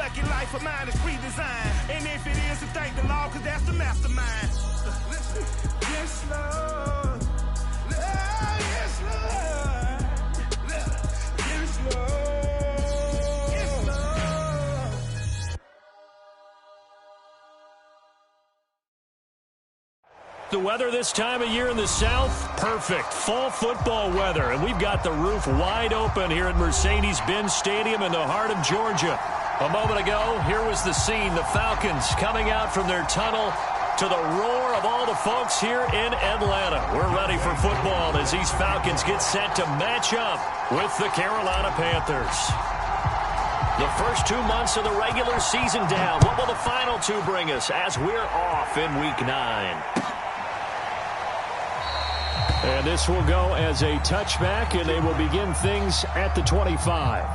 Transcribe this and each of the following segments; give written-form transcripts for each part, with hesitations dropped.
lucky life of mine is redesigned. And if it is, to thank the Lord, cause that's the mastermind. Yes, Lord. Yes, Lord. Yes, Lord. Yes, Lord. The weather this time of year in the South, perfect. Fall football weather, and we've got the roof wide open here at Mercedes-Benz Stadium in the heart of Georgia. A moment ago, here was the scene. The Falcons coming out from their tunnel to the roar of all the folks here in Atlanta. We're ready for football as these Falcons get set to match up with the Carolina Panthers. The first 2 months of the regular season down. What will the final two bring us as we're off in Week 9? And this will go as a touchback, and they will begin things at the 25.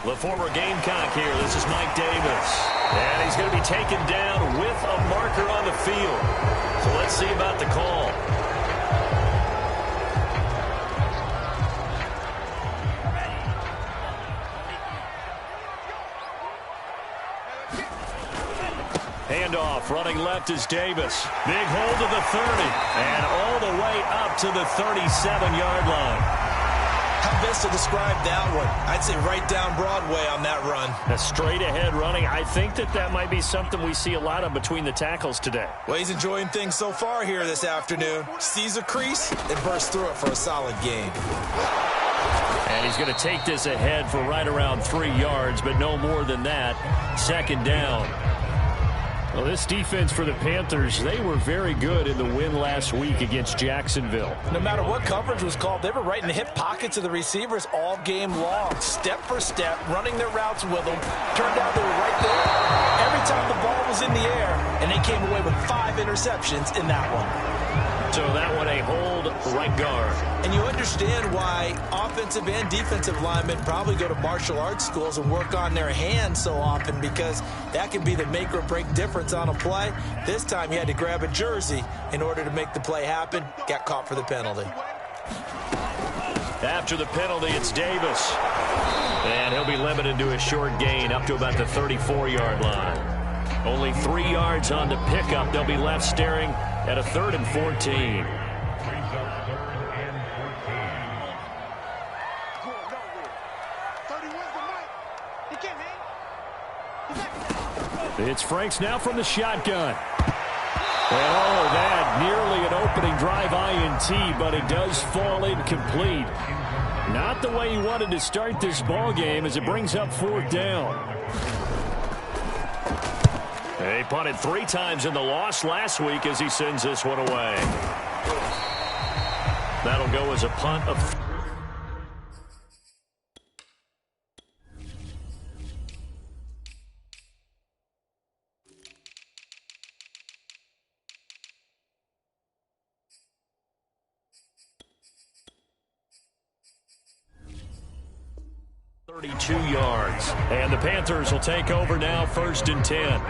The former Gamecock here. This is Mike Davis. And he's going to be taken down with a marker on the field. So let's see about the call. Handoff, running left is Davis. Big hold to the 30. And all the way up to the 37-yard line. How best to describe that one? I'd say right down Broadway on that run. A straight ahead running. I think that might be something we see a lot of between the tackles today. Well, he's enjoying things so far here this afternoon. Sees a crease and bursts through it for a solid gain. And he's going to take this ahead for right around 3 yards, but no more than that. Second down. Well, this defense for the Panthers, they were very good in the win last week against Jacksonville. No matter what coverage was called, they were right in the hip pockets of the receivers all game long. Step for step, running their routes with them. Turned out they were right there every time the ball was in the air, and they came away with 5 interceptions in that one. So that one a hold right guard. And you understand why offensive and defensive linemen probably go to martial arts schools and work on their hands so often, because that can be the make or break difference on a play. This time he had to grab a jersey in order to make the play happen. Got caught for the penalty. After the penalty, it's Davis. And he'll be limited to a short gain up to about the 34-yard line. Only 3 yards on the pickup. They'll be left staring at a 3rd and 14. It's Franks now from the shotgun. And oh, that nearly an opening drive INT, but it does fall incomplete. Not the way he wanted to start this ball game as it brings up 4th down. They punted 3 times in the loss last week as he sends this one away. That'll go as a punt of... ...32 yards. And the Panthers will take over now, 1st and 10.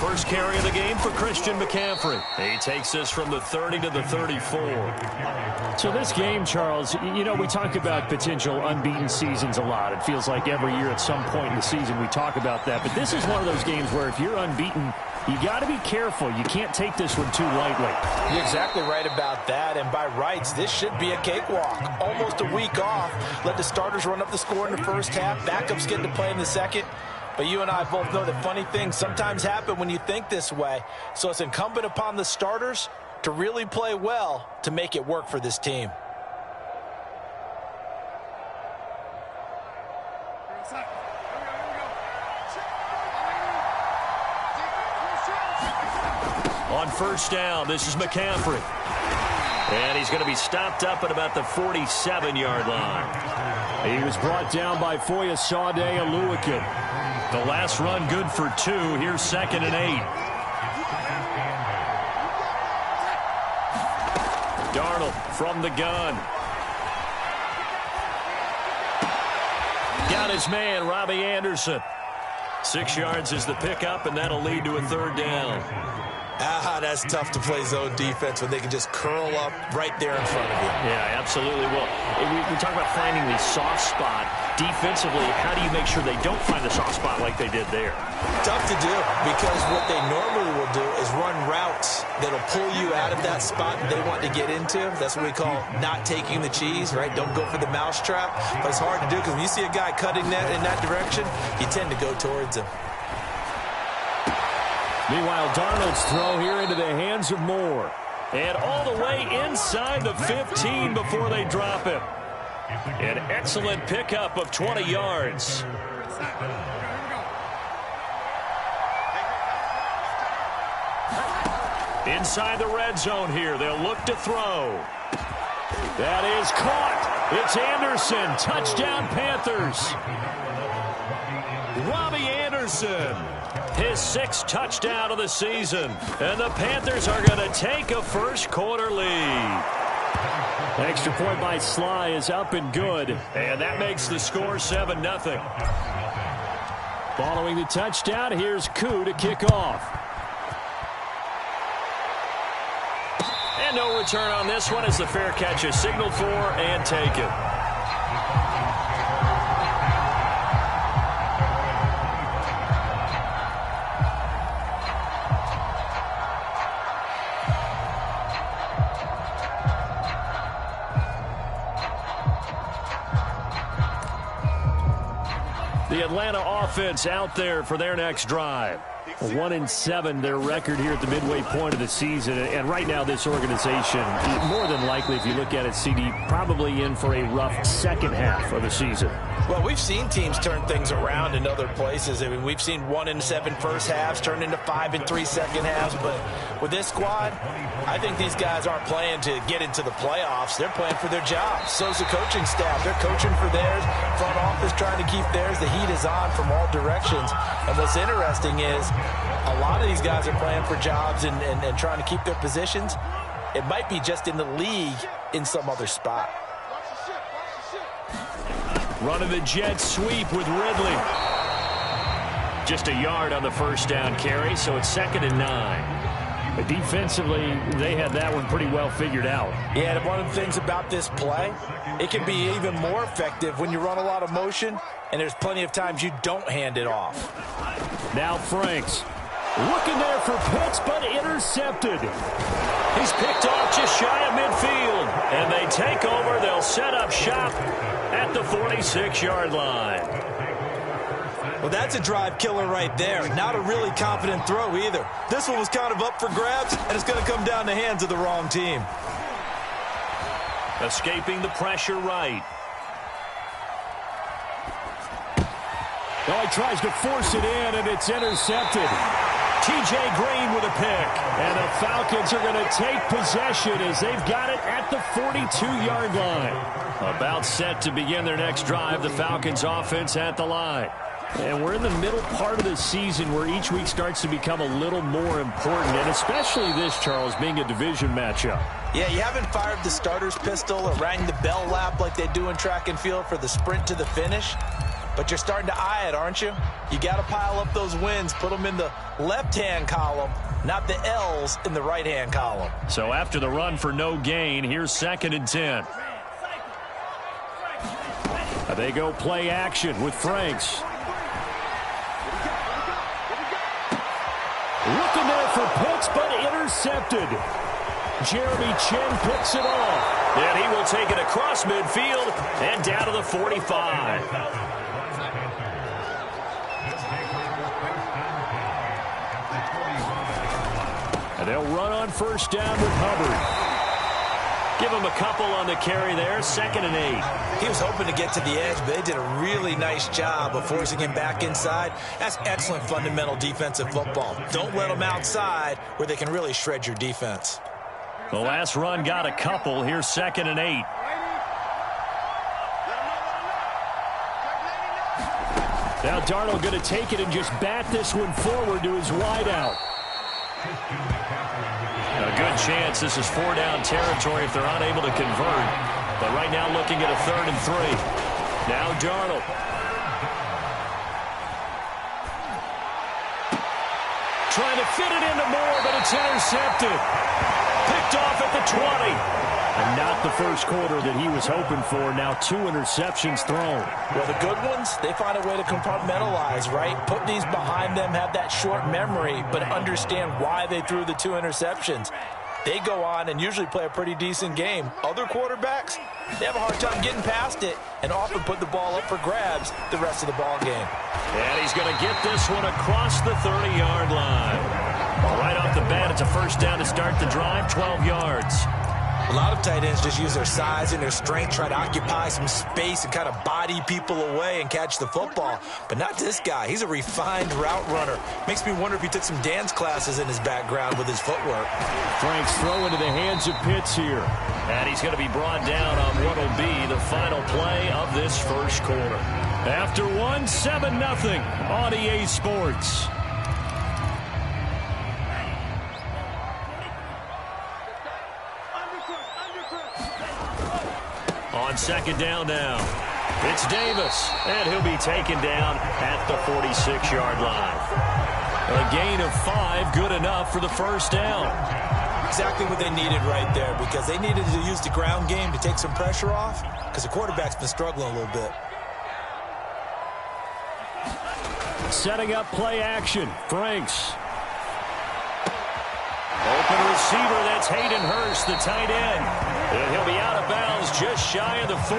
First carry of the game for Christian McCaffrey. He takes this from the 30 to the 34. So this game, Charles, you know, we talk about potential unbeaten seasons a lot. It feels like every year at some point in the season we talk about that. But this is one of those games where if you're unbeaten, you got to be careful. You can't take this one too lightly. You're exactly right about that. And by rights, this should be a cakewalk. Almost a week off. Let the starters run up the score in the first half. Backups get to play in the second. But you and I both know that funny things sometimes happen when you think this way. So it's incumbent upon the starters to really play well to make it work for this team. On first down, this is McCaffrey. And he's going to be stopped up at about the 47-yard line. He was brought down by Foyesade Oluwakin. The last run good for 2. Here's 2nd and 8. Darnold from the gun. Got his man, Robbie Anderson. 6 yards is the pickup, and that'll lead to a 3rd down. That's tough to play zone defense when they can just curl up right there in front of you. Yeah, absolutely. Well, we talk about finding the soft spot. Defensively, how do you make sure they don't find the soft spot like they did there? Tough to do, because what they normally will do is run routes that'll pull you out of that spot they want to get into. That's what we call not taking the cheese, right? Don't go for the mousetrap. But it's hard to do, because when you see a guy cutting that in that direction, you tend to go towards him. Meanwhile, Darnold's throw here into the hands of Moore. And all the way inside the 15 before they drop him. An excellent pickup of 20 yards. Inside the red zone here. They'll look to throw. That is caught. It's Anderson. Touchdown, Panthers. Robbie Anderson. His 6th touchdown of the season. And the Panthers are going to take a first-quarter lead. Extra point by Sly is up and good. And that makes the score 7-0. Following the touchdown, here's Koo to kick off. And no return on this one as the fair catch is signaled for and taken. The Atlanta offense out there for their next drive. 1-7, their record here at the midway point of the season. And right now, this organization, more than likely, if you look at it, CD, probably in for a rough second half of the season. Well, we've seen teams turn things around in other places. I mean, we've seen 1-7 first halves turn into 5-3 second halves. But with this squad, I think these guys aren't playing to get into the playoffs. They're playing for their jobs. So's the coaching staff. They're coaching for theirs. Front office trying to keep theirs. The heat is on from all directions. And what's interesting is a lot of these guys are playing for jobs and trying to keep their positions. It might be just in the league in some other spot. Running the jet sweep with Ridley. Just a yard on the first down carry, so it's 2nd and 9. But defensively, they had that one pretty well figured out. Yeah, and one of the things about this play, it can be even more effective when you run a lot of motion, and there's plenty of times you don't hand it off. Now Franks. Looking there for Pitts, but intercepted. He's picked off just shy of midfield. And they take over. They'll set up shop at the 46-yard line. Well, that's a drive killer right there. Not a really confident throw either. This one was kind of up for grabs, and it's going to come down the hands of the wrong team. Escaping the pressure right. Well, he tries to force it in, and it's intercepted. T.J. Green with a pick. And the Falcons are going to take possession as they've got it at the 42-yard line. About set to begin their next drive, the Falcons offense at the line. And we're in the middle part of the season where each week starts to become a little more important, and especially this, Charles, being a division matchup. Yeah, you haven't fired the starter's pistol or rang the bell lap like they do in track and field for the sprint to the finish. But you're starting to eye it, aren't you? You got to pile up those wins, put them in the left-hand column, not the L's in the right-hand column. So after the run for no gain, here's 2nd and 10. They go play action with Franks. Looking there for Pitts, but intercepted. Jeremy Chin picks it off. And he will take it across midfield and down to the 45. And they'll run on first down with Hubbard. Give him a couple on the carry there, 2nd and 8. He was hoping to get to the edge, but they did a really nice job of forcing him back inside. That's excellent fundamental defensive football. Don't let them outside where they can really shred your defense. The last run got a couple. Here's 2nd and 8. Now Darnold going to take it and just bat this one forward to his wideout. A good chance this is 4-down territory if they're unable to convert. But right now looking at a 3rd and 3. Now Darnold. Trying to fit it into Moore, but it's intercepted. Picked off at the 20. And not the first quarter that he was hoping for. Now 2 interceptions thrown. Well, the good ones, they find a way to compartmentalize, right? Put these behind them, have that short memory, but understand why they threw the 2 interceptions. They go on and usually play a pretty decent game. Other quarterbacks, they have a hard time getting past it and often put the ball up for grabs the rest of the ball game. And he's going to get this one across the 30-yard line. Right off the bat, it's a 1st down to start the drive, 12 yards. A lot of tight ends just use their size and their strength, try to occupy some space and kind of body people away and catch the football. But not this guy. He's a refined route runner. Makes me wonder if he took some dance classes in his background with his footwork. Frank's throw into the hands of Pitts here. And he's going to be brought down on what will be the final play of this first quarter. After one, 7-0 on EA Sports. On 2nd down now, it's Davis, and he'll be taken down at the 46-yard line. A gain of 5, good enough for the 1st down. Exactly what they needed right there, because they needed to use the ground game to take some pressure off, because the quarterback's been struggling a little bit. Setting up play action, Franks. Open receiver, that's Hayden Hurst, the tight end. And he'll be out of bounds just shy of the 40.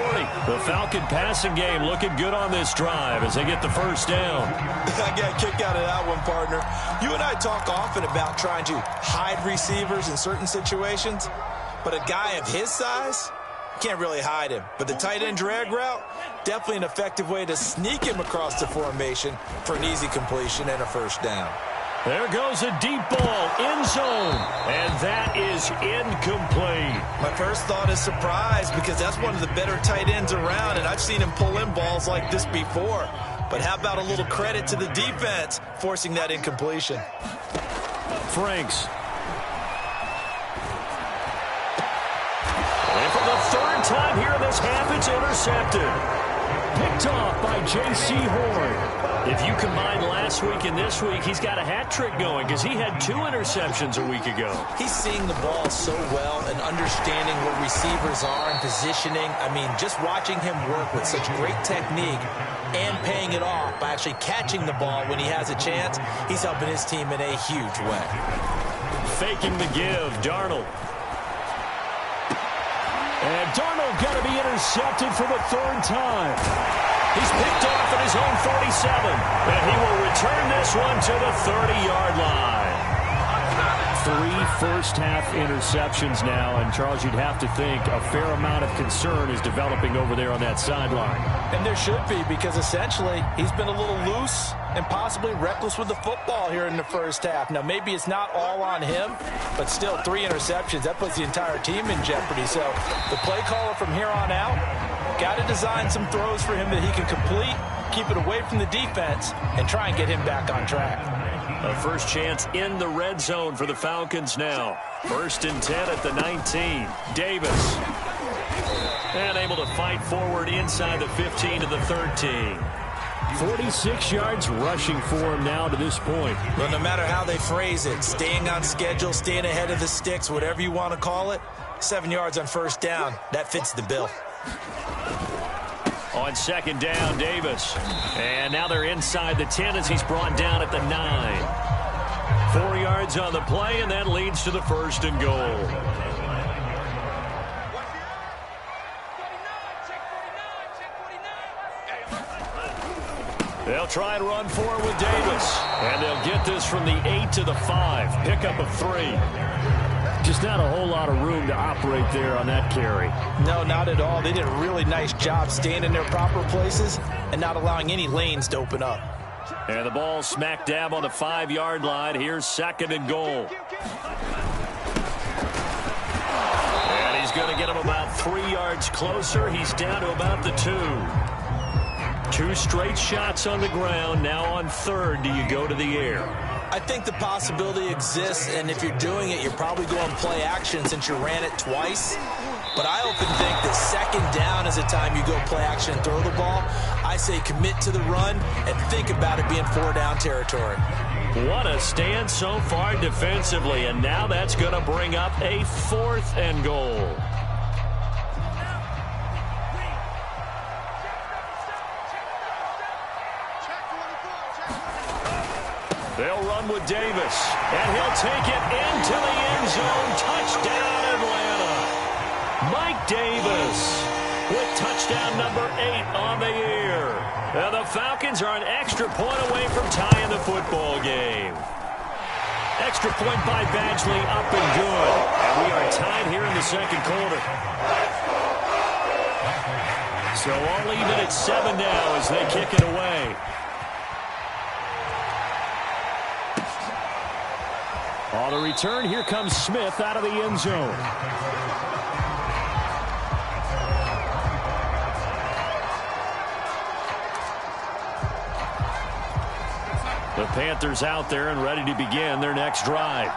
The Falcon passing game looking good on this drive as they get the 1st down. I got a kick out of that one, partner. You and I talk often about trying to hide receivers in certain situations, but a guy of his size, can't really hide him. But the tight end drag route, definitely an effective way to sneak him across the formation for an easy completion and a 1st down. There goes a deep ball, end zone, and that is incomplete. My first thought is surprise, because that's one of the better tight ends around, and I've seen him pull in balls like this before. But how about a little credit to the defense forcing that incompletion? Franks. And for the 3rd time here in this half, it's intercepted. Picked off by J.C. Horn. If you combine last week and this week, he's got a hat trick going because he had 2 interceptions a week ago. He's seeing the ball so well and understanding what receivers are and positioning. I mean, just watching him work with such great technique and paying it off by actually catching the ball when he has a chance, he's helping his team in a huge way. Faking the give, Darnold. And Darnold got to be intercepted for the 3rd time. He's picked off at his own 47. And he will return this one to the 30-yard line. 3 first-half interceptions now. And, Charles, you'd have to think a fair amount of concern is developing over there on that sideline. And there should be, because essentially he's been a little loose and possibly reckless with the football here in the 1st half. Now, maybe it's not all on him, but still 3 interceptions. That puts the entire team in jeopardy. So the play caller from here on out got to design some throws for him that he can complete, keep it away from the defense, and try and get him back on track. A first chance in the red zone for the Falcons now. 1st and 10 at the 19. Davis. And able to fight forward inside the 15 to the 13. 46 yards rushing for him now to this point. Well, no matter how they phrase it, staying on schedule, staying ahead of the sticks, whatever you want to call it, 7 yards on 1st down, that fits the bill. On 2nd down, Davis. And now they're inside the 10 as he's brought down at the 9. 4 yards on the play, and that leads to the 1st and goal. They'll try and run forward with Davis. And they'll get this from the 8 to the 5. Pickup of 3. To Just not a whole lot of room to operate there on that carry. No, not at all. They did a really nice job staying in their proper places and not allowing any lanes to open up. And the ball smack dab on the 5-yard line. Here's 2nd and goal. And he's going to get him about 3 yards closer. He's down to about the 2. 2 straight shots on the ground. Now on 3rd, do you go to the air? I think the possibility exists, and if you're doing it, you're probably going play action since you ran it twice. But I often think that 2nd down is the time you go play action and throw the ball. I say commit to the run and think about it being 4-down territory. What a stand so far defensively, and now that's going to bring up a 4th and goal. They'll run with Davis, and he'll take it into the end zone. Touchdown, Atlanta. Mike Davis with touchdown number 8 on the year. And the Falcons are an extra point away from tying the football game. Extra point by Badgley, up and good. And we are tied here in the 2nd quarter. So all even at 7 now as they kick it away. On the return, here comes Smith out of the end zone. The Panthers out there and ready to begin their next drive.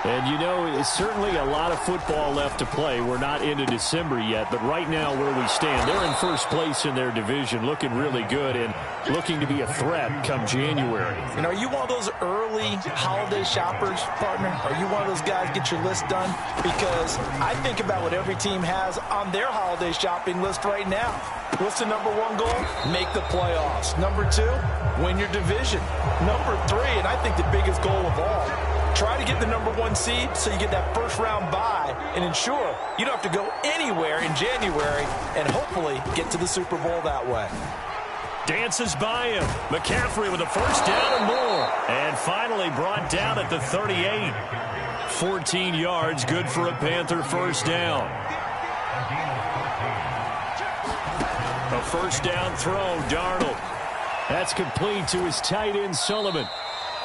And, you know, it's certainly a lot of football left to play. We're not into December yet, but right now where we stand, they're in first place in their division, looking really good and looking to be a threat come January. And are you one of those early holiday shoppers, partner? Are you one of those guys get your list done? Because I think about what every team has on their holiday shopping list right now. What's the number 1 goal? Make the playoffs. Number 2, win your division. Number 3, and I think the biggest goal of all, try to get the number 1 seed so you get that first-round bye and ensure you don't have to go anywhere in January and hopefully get to the Super Bowl that way. Dances by him. McCaffrey with a first down and more. And finally brought down at the 38. 14 yards, good for a Panther first down. A first down throw, Darnold. That's complete to his tight end, Sullivan.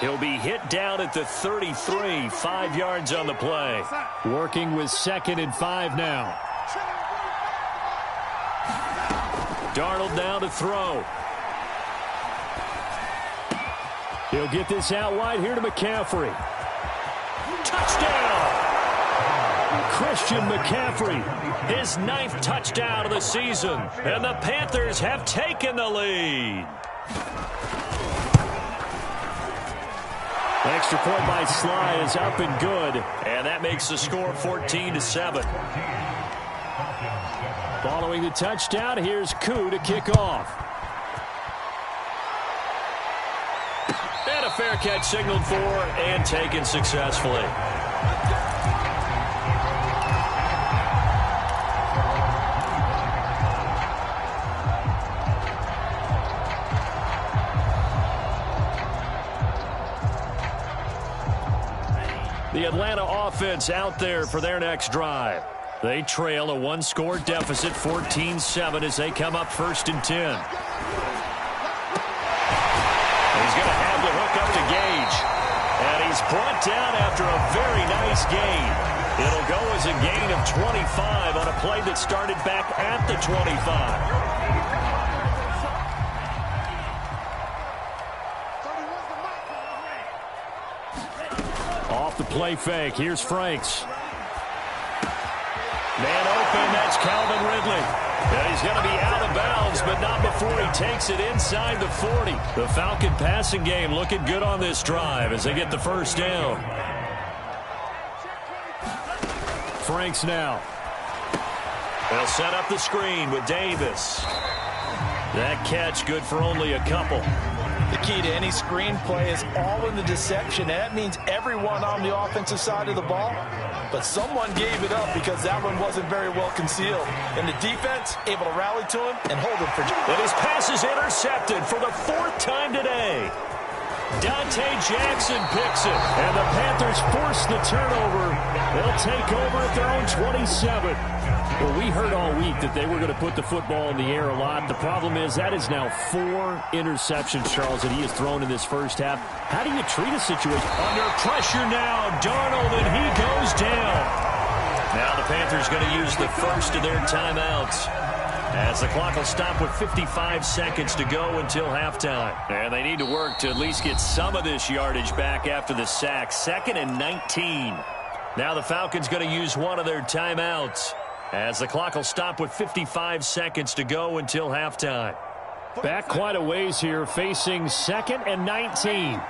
He'll be hit down at the 33, 5 yards on the play. Working with 2nd and 5 now. Darnold now to throw. He'll get this out wide here to McCaffrey. Touchdown! Christian McCaffrey, his 9th touchdown of the season. And the Panthers have taken the lead. Extra point by Sly is up and good. And that makes the score 14-7. Following the touchdown, here's Koo to kick off. And a fair catch signaled for and taken successfully. The Atlanta offense out there for their next drive. They trail a 1-score deficit, 14-7, as they come up 1st and 10. He's going to have to hook up to Gage. And he's brought down after a very nice gain. It'll go as a gain of 25 on a play that started back at the 25. Off the play fake. Here's Franks. Man open. That's Calvin Ridley. And he's going to be out of bounds, but not before he takes it inside the 40. The Falcon passing game looking good on this drive as they get the first down. Franks now. They'll set up the screen with Davis. That catch good for only a couple. The key to any screen play is all in the deception. And that means everyone on the offensive side of the ball. But someone gave it up because that one wasn't very well concealed. And the defense able to rally to him and hold him for. And his pass is intercepted for the 4th time today. Dante Jackson picks it. And the Panthers force the turnover. They'll take over at their own 27. Well, we heard all week that they were going to put the football in the air a lot. The problem is that is now 4 interceptions, Charles, that he has thrown in this first half. How do you treat a situation? Under pressure now, Darnold, and he goes down. Now the Panthers going to use the first of their timeouts, as the clock will stop with 55 seconds to go until halftime. And they need to work to at least get some of this yardage back after the sack. 2nd and 19. Now the Falcons going to use one of their timeouts, as the clock will stop with 55 seconds to go until halftime. Back quite a ways here, facing 2nd and 19.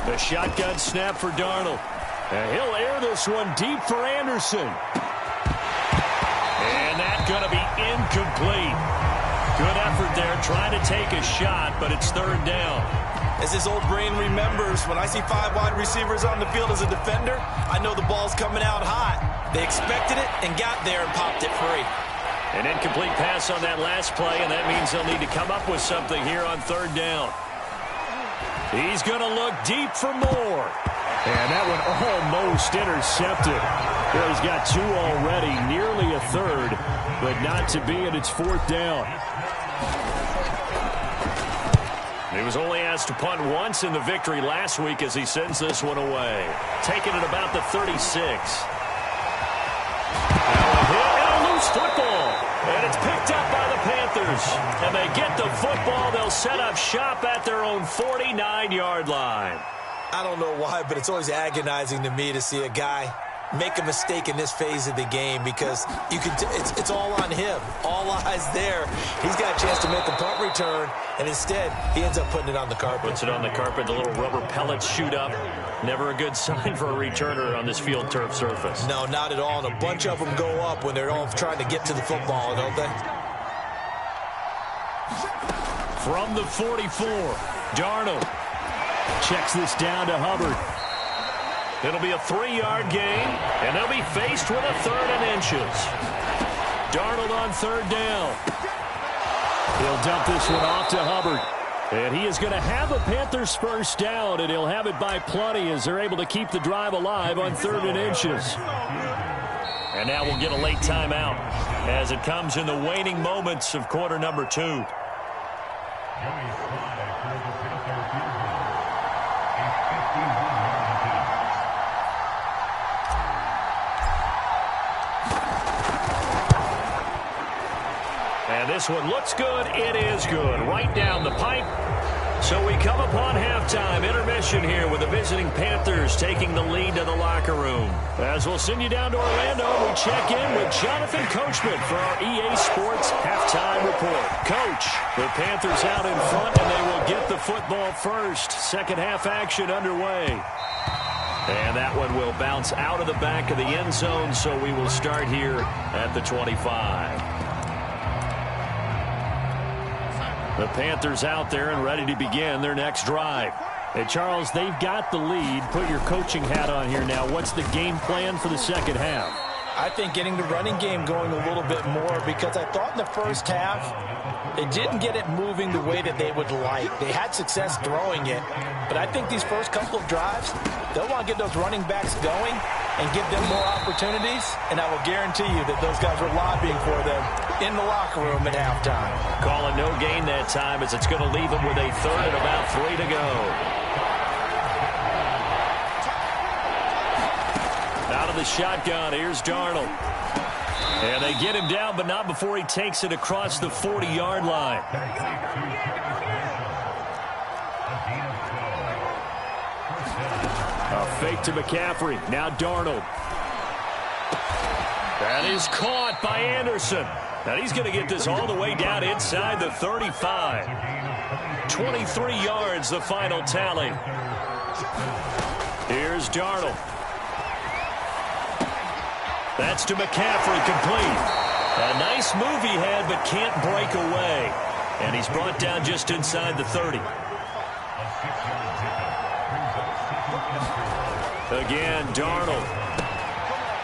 The shotgun snap for Darnold. And he'll air this one deep for Anderson. And that's going to be incomplete. Good effort there, trying to take a shot, but it's 3rd down. As his old brain remembers, when I see 5 wide receivers on the field as a defender, I know the ball's coming out hot. They expected it and got there and popped it free. An incomplete pass on that last play, and that means they'll need to come up with something here on 3rd down. He's going to look deep for more. And that one almost intercepted. Well, he's got 2 already, nearly a 3rd, but not to be, and it's 4th down. He was only asked to punt once in the victory last week as he sends this one away. Taking it about the 36. Now a hit and a loose football. And it's picked up by the Panthers. And they get the football. They'll set up shop at their own 49-yard line. I don't know why, but it's always agonizing to me to see a guy make a mistake in this phase of the game, because you can it's all on him. All eyes there. He's got a chance to make a punt return, and instead he ends up putting it on the carpet. Puts it on the carpet. The little rubber pellets shoot up. Never a good sign for a returner on this field turf surface. No, not at all. And a bunch of them go up when they're all trying to get to the football, don't they? From the 44, Darnold checks this down to Hubbard. It'll be a 3-yard gain, and they'll be faced with a 3rd and inches. Darnold on 3rd down. He'll dump this one off to Hubbard. And he is going to have a Panthers first down, and he'll have it by plenty as they're able to keep the drive alive on 3rd and inches. And now we'll get a late timeout as it comes in the waning moments of quarter number 2. And this one looks good. It is good. Right down the pipe. So we come upon halftime intermission here with the visiting Panthers taking the lead to the locker room. As we'll send you down to Orlando, we check in with Jonathan Coachman for our EA Sports halftime report. Coach, the Panthers out in front, and they will get the football first. Second half action underway. And that one will bounce out of the back of the end zone, so we will start here at the 25. The Panthers out there and ready to begin their next drive. Hey, Charles, they've got the lead. Put your coaching hat on here now. What's the game plan for the second half? I think getting the running game going a little bit more, because I thought in the first half they didn't get it moving the way that they would like. They had success throwing it, but I think these first couple of drives, they'll want to get those running backs going and give them more opportunities, and I will guarantee you that those guys were lobbying for them in the locker room at halftime. Calling no gain that time, as it's going to leave them with a 3rd and about 3 to go. Out of the shotgun, here's Darnold. And they get him down, but not before he takes it across the 40-yard line. A fake to McCaffrey. Now Darnold. That is caught by Anderson. Now he's going to get this all the way down inside the 35. 23 yards, the final tally. Here's Darnold. That's to McCaffrey, complete. A nice move he had, but can't break away. And he's brought down just inside the 30. Again, Darnold.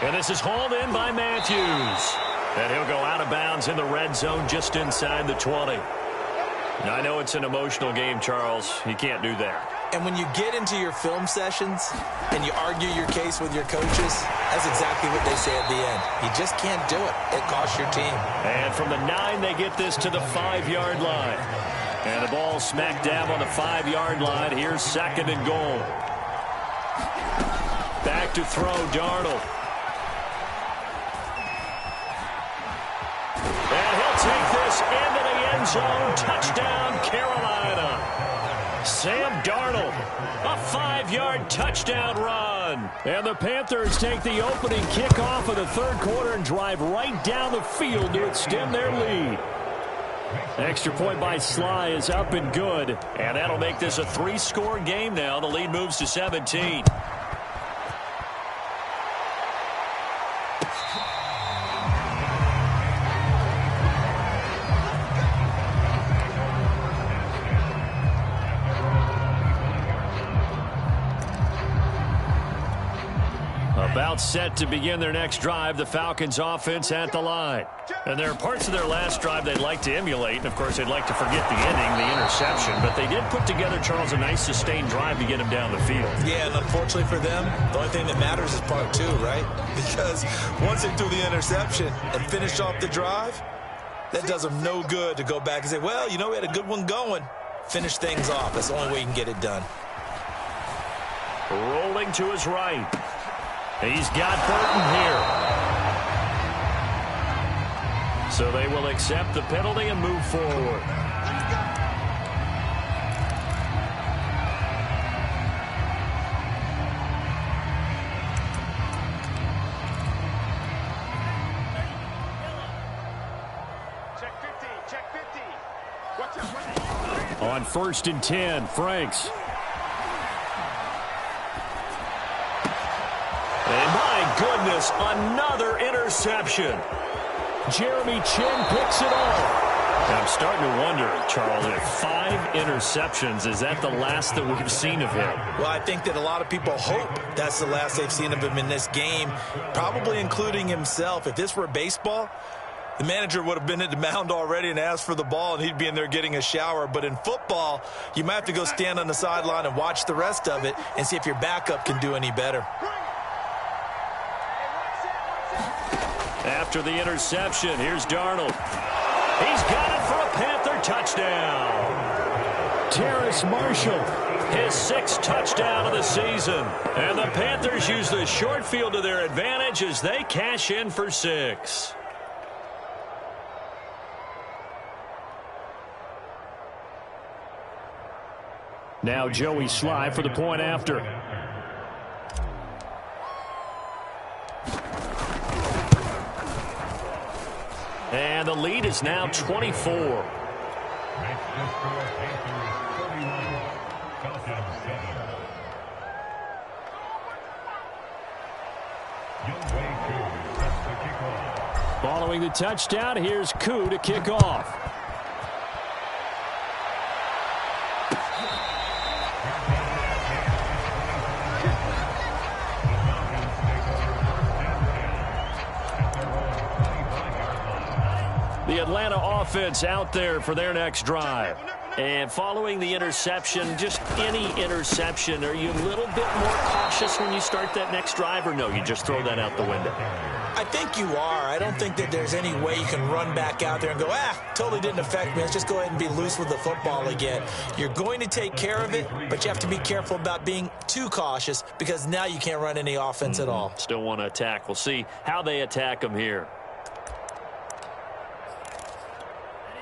And this is hauled in by Matthews. And he'll go out of bounds in the red zone just inside the 20. Now, I know it's an emotional game, Charles. You can't do that. And when you get into your film sessions and you argue your case with your coaches, that's exactly what they say at the end. You just can't do it. It costs your team. And from the 9, they get this to the 5-yard line. And the ball smack dab on the 5-yard line. Here's 2nd and goal. Back to throw, Darnold. And he'll take this into the end zone. Touchdown, Carolina. Sam Darnold, a 5-yard touchdown run. And the Panthers take the opening kickoff of the 3rd quarter and drive right down the field to extend their lead. Extra point by Sly is up and good. And that'll make this a 3-score game now. The lead moves to 17. About set to begin their next drive, the Falcons offense at the line. And there are parts of their last drive they'd like to emulate. And, of course, they'd like to forget the ending, the interception. But they did put together, Charles, a nice sustained drive to get him down the field. Yeah, and unfortunately for them, the only thing that matters is part 2, right? Because once they threw the interception and finished off the drive, that does them no good to go back and say, well, you know, we had a good one going. Finish things off. That's the only way you can get it done. Rolling to his right. He's got Burton here. So they will accept the penalty and move forward. Check 50, check 50. Watch out. On 1st and 10, Franks. And my goodness, another interception. Jeremy Chin picks it off. I'm starting to wonder, Charles, if 5 interceptions, is that the last that we've seen of him? Well, I think that a lot of people hope that's the last they've seen of him in this game, probably including himself. If this were baseball, the manager would have been at the mound already and asked for the ball, and he'd be in there getting a shower. But in football, you might have to go stand on the sideline and watch the rest of it and see if your backup can do any better. After the interception, here's Darnold. He's got it for a Panther touchdown. Terrace Marshall, his 6th touchdown of the season. And the Panthers use the short field to their advantage as they cash in for 6. Now Joey Sly for the point after. And the lead is now 24. Following the touchdown, here's Koo to kick off. The Atlanta offense out there for their next drive. And following the interception, just any interception, are you a little bit more cautious when you start that next drive, or no, you just throw that out the window? I think you are. I don't think that there's any way you can run back out there and go, totally didn't affect me. Let's just go ahead and be loose with the football again. You're going to take care of it, but you have to be careful about being too cautious because now you can't run any offense at all. Still want to attack. We'll see how they attack them here.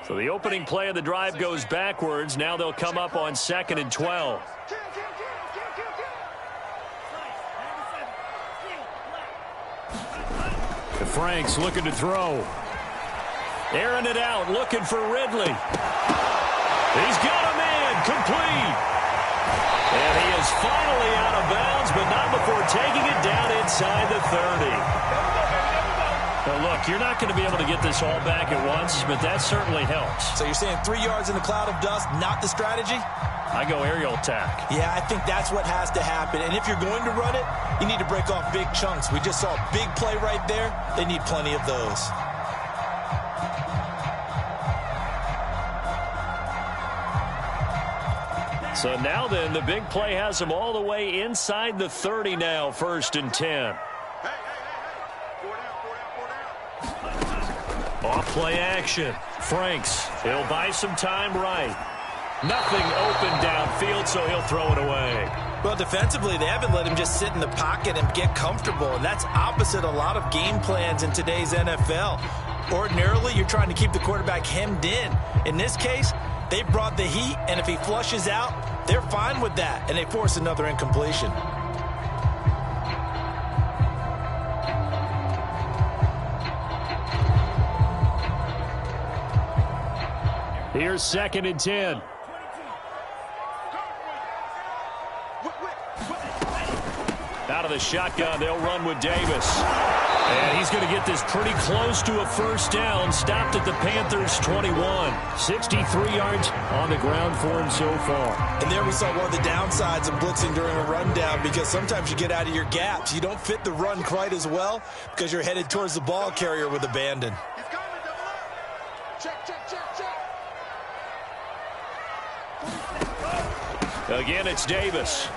So the opening play of the drive goes backwards. Now they'll come up on 2nd and 12. Franks looking to throw. Airing it out, looking for Ridley. He's got a man, complete. And he is finally out of bounds, but not before taking it down inside the 30. Now look, you're not going to be able to get this all back at once, but that certainly helps. So you're saying 3 yards in a cloud of dust, not the strategy? I go aerial attack. Yeah, I think that's what has to happen. And if you're going to run it, you need to break off big chunks. We just saw a big play right there. They need plenty of those. So now then, the big play has him all the way inside the 30 now, 1st and 10. Off play action. Franks. He'll buy some time right. Nothing open downfield, so he'll throw it away. Well, defensively, they haven't let him just sit in the pocket and get comfortable, and that's opposite a lot of game plans in today's NFL. Ordinarily, you're trying to keep the quarterback hemmed in. In this case, they brought the heat, and if he flushes out, they're fine with that, and they force another incompletion. Here's 2nd and 10. Out of the shotgun, they'll run with Davis. And he's going to get this pretty close to a 1st down. Stopped at the Panthers' 21. 63 yards on the ground for him so far. And there we saw one of the downsides of blitzing during a rundown, because sometimes you get out of your gaps. You don't fit the run quite as well because you're headed towards the ball carrier with abandon. Again, it's Davis.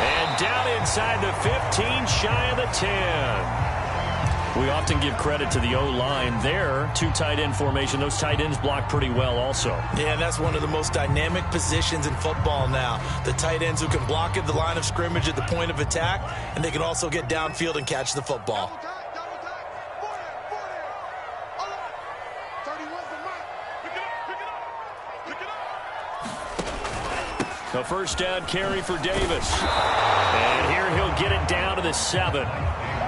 And down inside the 15, shy of the 10. We often give credit to the O-line there. 2 tight end formation. Those tight ends block pretty well also. Yeah, and that's one of the most dynamic positions in football now. The tight ends who can block at the line of scrimmage at the point of attack, and they can also get downfield and catch the football. A 1st down carry for Davis. And here he'll get it down to the 7.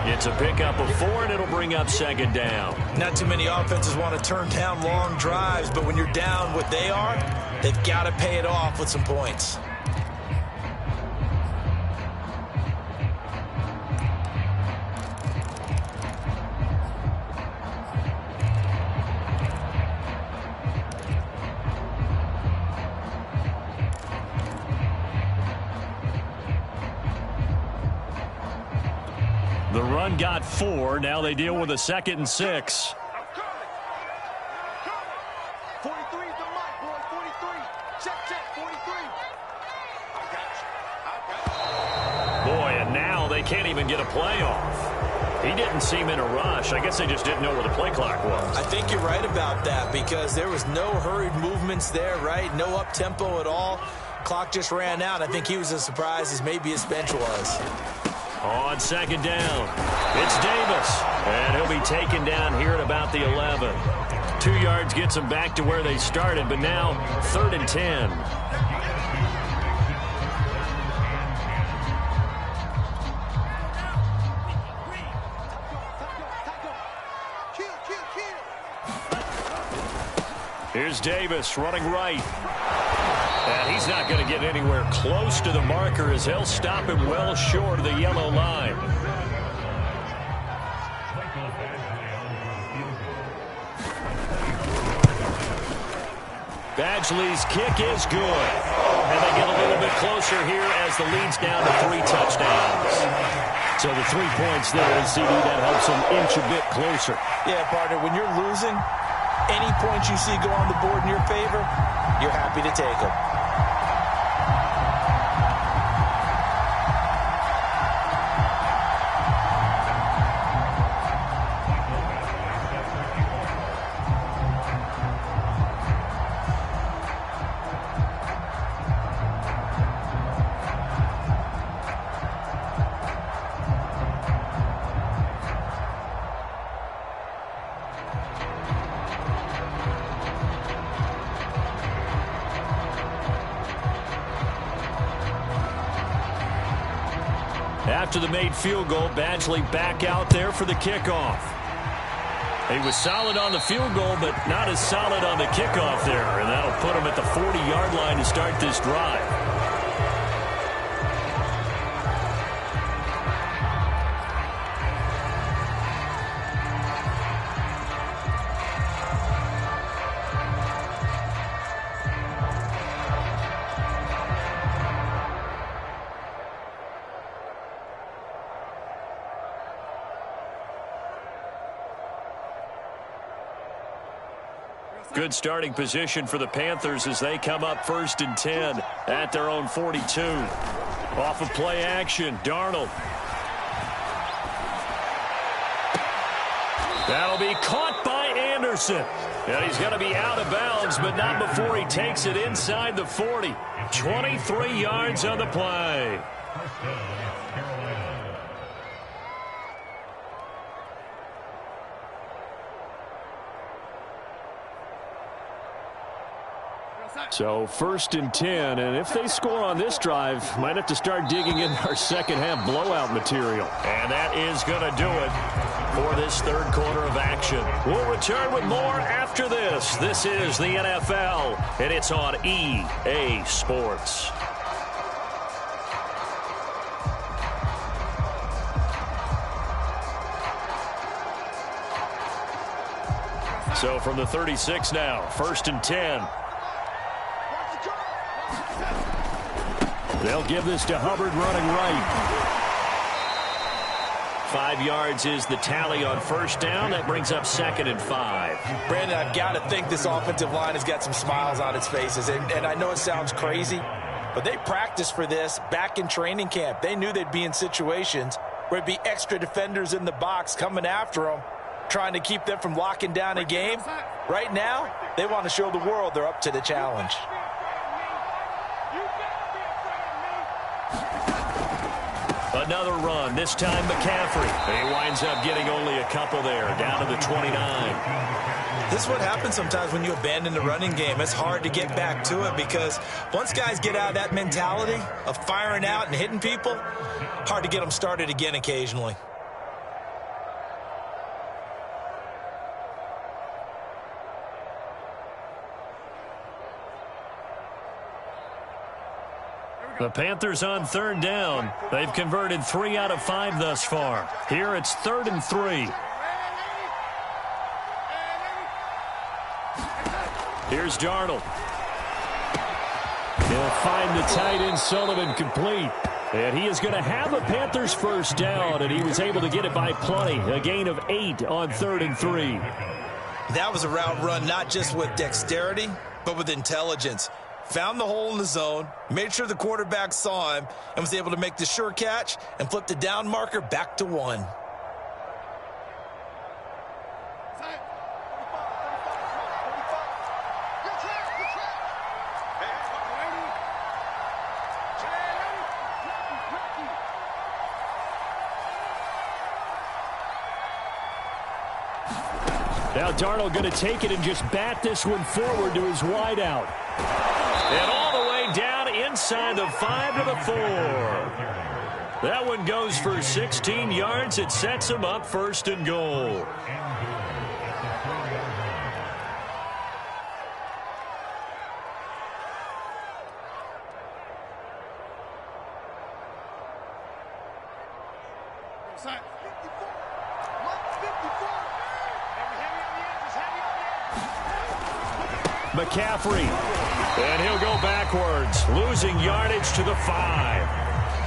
It's a pickup of 4, and it'll bring up 2nd down. Not too many offenses want to turn down long drives, but when you're down what they are, they've got to pay it off with some points. The run got 4. Now they deal with a 2nd and 6. 43 is the mic, boy. 43. Check, 43. I got you. Boy, and now they can't even get a play off. He didn't seem in a rush. I guess they just didn't know where the play clock was. I think you're right about that, because there was no hurried movements there, right? No up-tempo at all. Clock just ran out. I think he was as surprised as maybe his bench was. On 2nd down, it's Davis. And he'll be taken down here at about the 11. 2 yards gets them back to where they started, but now 3rd and 10. Here's Davis running right. And he's not going to get anywhere close to the marker, as he'll stop him well short of the yellow line. Badgley's kick is good. And they get a little bit closer here as the lead's down to 3 touchdowns. So the 3 points there, and CD, that helps them inch a bit closer. Yeah, partner, when you're losing, any points you see go on the board in your favor, you're happy to take them. After the made field goal, Badgley back out there for the kickoff. He was solid on the field goal, but not as solid on the kickoff there, and that'll put him at the 40-yard line to start this drive. Good starting position for the Panthers as they come up 1st and 10 at their own 42. Off of play action, Darnold. That'll be caught by Anderson. And he's going to be out of bounds, but not before he takes it inside the 40. 23 yards on the play. So 1st and 10, and if they score on this drive, might have to start digging in our second half blowout material. And that is going to do it for this third quarter of action. We'll return with more after this. This is the NFL, and it's on EA Sports. So from the 36 now, 1st and 10. They'll give this to Hubbard running right. 5 yards is the tally on 1st down. That brings up 2nd and 5. Brandon, I've got to think this offensive line has got some smiles on its faces. And I know it sounds crazy, but they practiced for this back in training camp. They knew they'd be in situations where it'd be extra defenders in the box coming after them, trying to keep them from locking down a game. Right now, they want to show the world they're up to the challenge. Another run, this time McCaffrey. He winds up getting only a couple there, down to the 29. This is what happens sometimes when you abandon the running game. It's hard to get back to it because once guys get out of that mentality of firing out and hitting people, hard to get them started again occasionally. The Panthers on 3rd down. They've converted 3 out of 5 thus far. Here it's 3rd and 3. Here's Darnold. He'll find the tight end Sullivan complete. And he is going to have a Panthers 1st down, and he was able to get it by plenty. A gain of 8 on 3rd and 3. That was a route run not just with dexterity, but with intelligence. Found the hole in the zone, made sure the quarterback saw him, and was able to make the sure catch and flip the down marker back to 1. Now Darnold going to take it and just bat this one forward to his wideout. And all the way down inside the 5 to the 4. That one goes for 16 yards. It sets him up 1st and goal. McCaffrey. And he'll go backwards, losing yardage to the 5.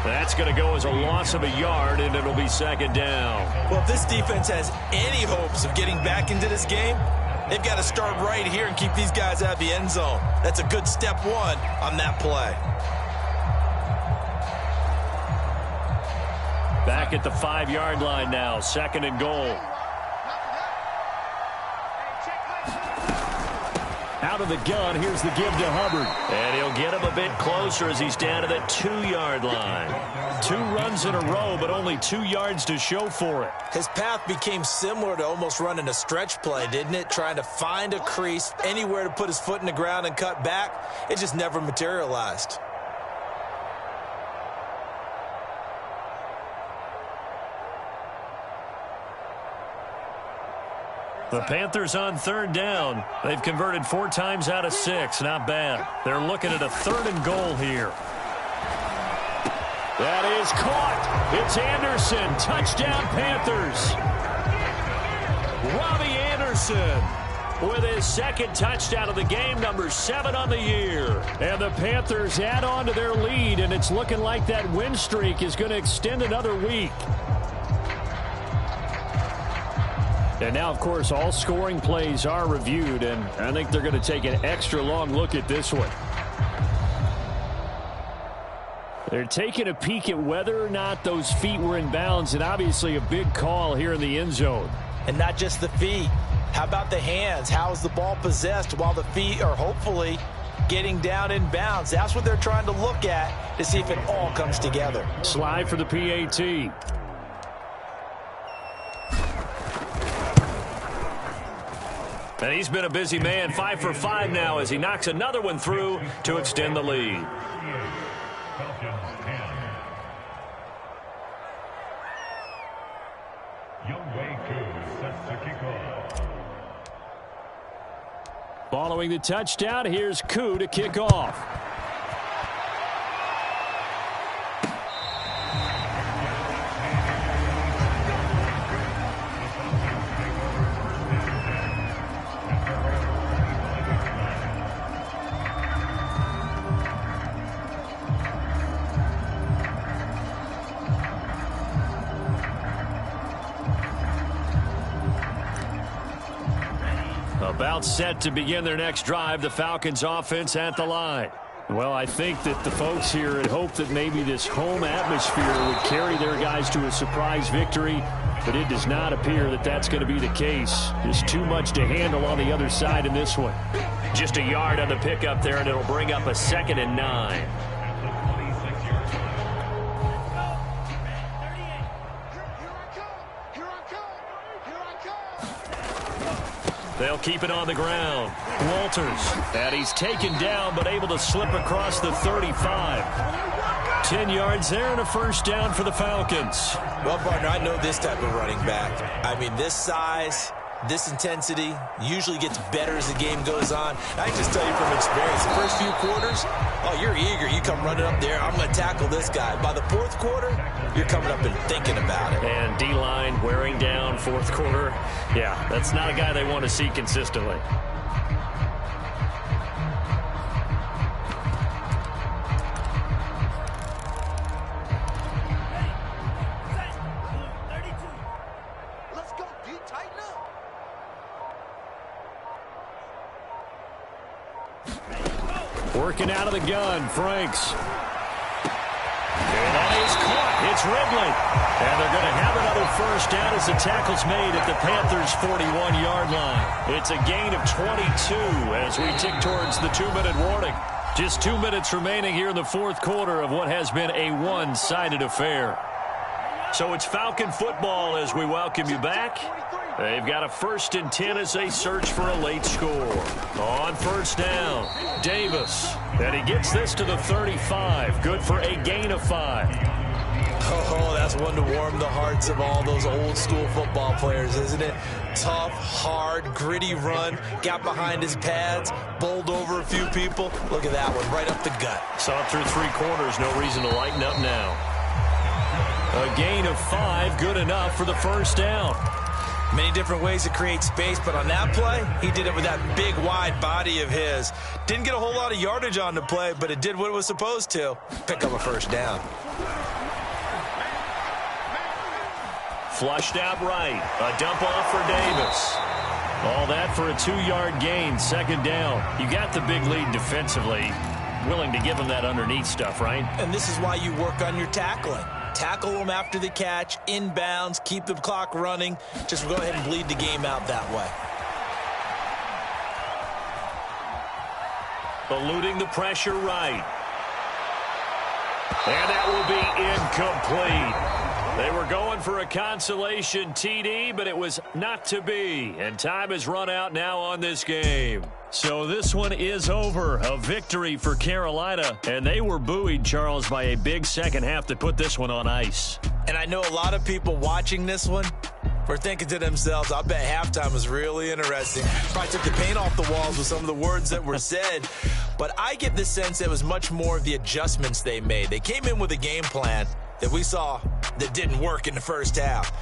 That's going to go as a loss of a yard, and it'll be 2nd down. Well, if this defense has any hopes of getting back into this game, they've got to start right here and keep these guys out of the end zone. That's a good step 1 on that play. Back at the 5-yard line now, 2nd and goal. Out of the gun, here's the give to Hubbard. And he'll get him a bit closer as he's down to the 2-yard line. 2 runs in a row, but only 2 yards to show for it. His path became similar to almost running a stretch play, didn't it? Trying to find a crease, anywhere to put his foot in the ground and cut back. It just never materialized. The Panthers on 3rd down. They've converted 4 times out of 6. Not bad. They're looking at a 3rd and goal here. That is caught. It's Anderson. Touchdown, Panthers. Robbie Anderson with his 2nd touchdown of the game, number 7 on the year. And the Panthers add on to their lead, and it's looking like that win streak is going to extend another week. And now, of course, all scoring plays are reviewed, and I think they're going to take an extra long look at this one. They're taking a peek at whether or not those feet were in bounds, and obviously a big call here in the end zone. And not just the feet. How about the hands? How is the ball possessed while the feet are hopefully getting down in bounds? That's what they're trying to look at to see if it all comes together. Slide for the PAT. And he's been a busy man, 5 for 5 now as he knocks another one through to extend the lead. Following the touchdown, here's Koo to kick off. About set to begin their next drive, the Falcons offense at the line. Well, I think that the folks here had hoped that maybe this home atmosphere would carry their guys to a surprise victory, but it does not appear that that's going to be the case. There's too much to handle on the other side in this one. Just a yard on the pickup there, and it'll bring up a 2nd and 9. They'll keep it on the ground. Walters, and he's taken down but able to slip across the 35. 10 yards there and a first down for the Falcons. Well, partner, I know this type of running back. I mean, this size, this intensity usually gets better as the game goes on. I can just tell you from experience, the first few quarters, oh, you're eager. You come running up there, I'm going to tackle this guy. By the fourth quarter, you're coming up and thinking about it. And D-line wearing down fourth quarter. Yeah, that's not a guy they want to see consistently. Working out of the gun, Franks. And that is caught. It's Ridley. And they're going to have another first down as the tackle's made at the Panthers' 41-yard line. It's a gain of 22 as we tick towards the 2-minute warning. Just 2 minutes remaining here in the fourth quarter of what has been a one-sided affair. So it's Falcon football as we welcome you back. They've got a 1st and 10 as they search for a late score. On first down, Davis. And he gets this to the 35. Good for a gain of 5. Oh, that's one to warm the hearts of all those old school football players, isn't it? Tough, hard, gritty run. Got behind his pads, bowled over a few people. Look at that one, right up the gut. Saw it through 3 quarters. No reason to lighten up now. A gain of 5, good enough for the first down. Many different ways to create space, but on that play, he did it with that big, wide body of his. Didn't get a whole lot of yardage on the play, but it did what it was supposed to. Pick up a first down. Flushed out right. A dump off for Davis. All that for a 2-yard gain, 2nd down. You got the big lead defensively. Willing to give him that underneath stuff, right? And this is why you work on your tackling. Tackle them after the catch, inbounds, keep the clock running. Just go ahead and bleed the game out that way. Eluding the pressure right. And that will be incomplete. They were going for a consolation TD, but it was not to be. And time has run out now on this game. So this one is over. A victory for Carolina. And they were buoyed, Charles, by a big second half that put this one on ice. And I know a lot of people watching this one were thinking to themselves, I bet halftime was really interesting. Probably took the paint off the walls with some of the words that were said. But I get the sense it was much more of the adjustments they made. They came in with a game plan that we saw that didn't work in the first half.